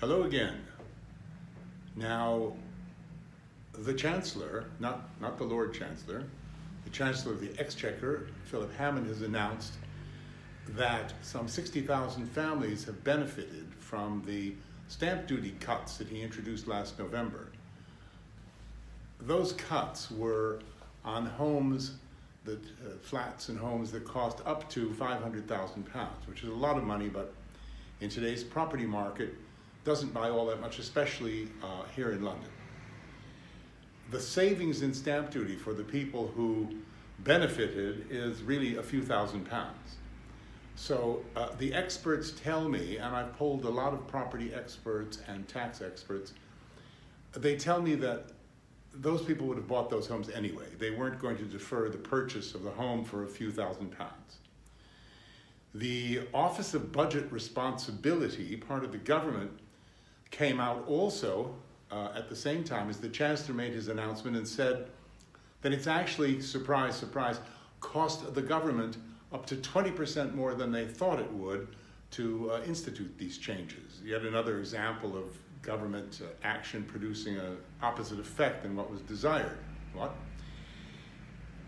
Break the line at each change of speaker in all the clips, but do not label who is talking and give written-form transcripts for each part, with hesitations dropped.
Hello again. Now, the Chancellor, not the Lord Chancellor, the Chancellor of the Exchequer, Philip Hammond, has announced that some 60,000 families have benefited from the stamp duty cuts that he introduced last November. Those cuts were on homes, flats and homes that cost up to £500,000, which is a lot of money, but in today's property market, doesn't buy all that much, especially here in London. The savings in stamp duty for the people who benefited is really a few £1,000s. So the experts tell me, and I've polled a lot of property experts and tax experts, they tell me that those people would have bought those homes anyway. They weren't going to defer the purchase of the home for a few £1,000s. The Office of Budget Responsibility, part of the government, came out also at the same time as the Chancellor made his announcement and said that it's actually, surprise, surprise, cost the government up to 20% more than they thought it would to institute these changes. Yet another example of government action producing an opposite effect than what was desired. What?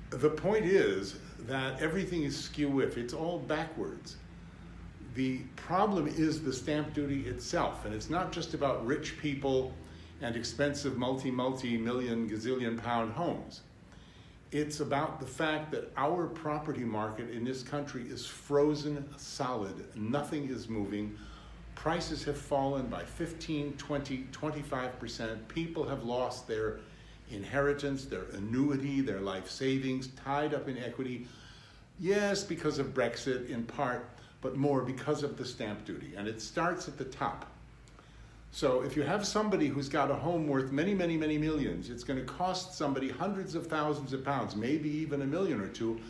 The point is that everything is skew-if. It's all backwards. The problem is the stamp duty itself, and it's not just about rich people and expensive multi-million, gazillion pound homes. It's about the fact that our property market in this country is frozen solid. Nothing is moving. Prices have fallen by 15, 20, 25%. People have lost their inheritance, their annuity, their life savings, tied up in equity. Yes, because of Brexit in part, but more because of the stamp duty. And it starts at the top. So if you have somebody who's got a home worth many, many, many millions, it's going to cost somebody hundreds of thousands of pounds, maybe even $1 million or $2 million,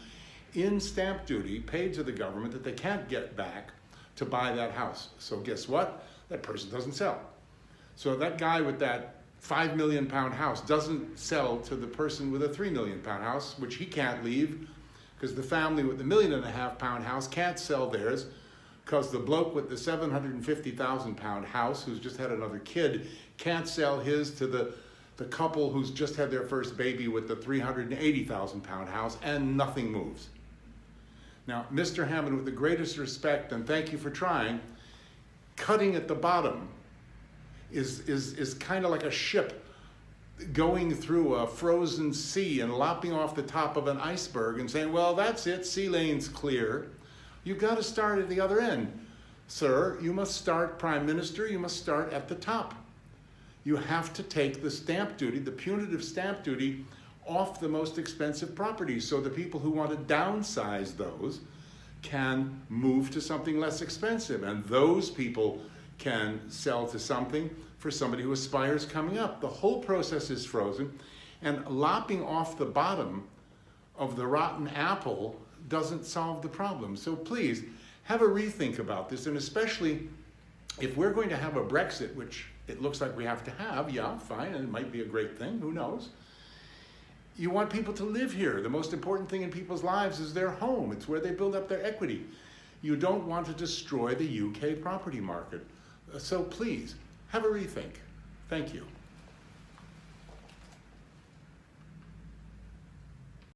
in stamp duty paid to the government that they can't get back to buy that house. So guess what? That person doesn't sell. So that guy with that £5 million house doesn't sell to the person with a £3 million house, which he can't leave because the family with the £1.5 million house can't sell theirs because the bloke with the £750,000 house who's just had another kid can't sell his to the couple who's just had their first baby with the £380,000 house, and nothing moves. Now, Mr. Hammond, with the greatest respect, and thank you for trying, cutting at the bottom is kind of like a ship going through a frozen sea and lopping off the top of an iceberg and saying, well, that's it, sea lane's clear. You've got to start at the other end. Sir, you must start, Prime Minister, you must start at the top. You have to take the stamp duty, the punitive stamp duty, off the most expensive properties so the people who want to downsize those can move to something less expensive, and those people can sell to something for somebody who aspires coming up. The whole process is frozen, and lopping off the bottom of the rotten apple doesn't solve the problem. So please, have a rethink about this, and especially if we're going to have a Brexit, which it looks like we have to have, yeah, fine, and it might be a great thing, who knows? You want people to live here. The most important thing in people's lives is their home. It's where they build up their equity. You don't want to destroy the UK property market. So please, have a rethink. Thank you.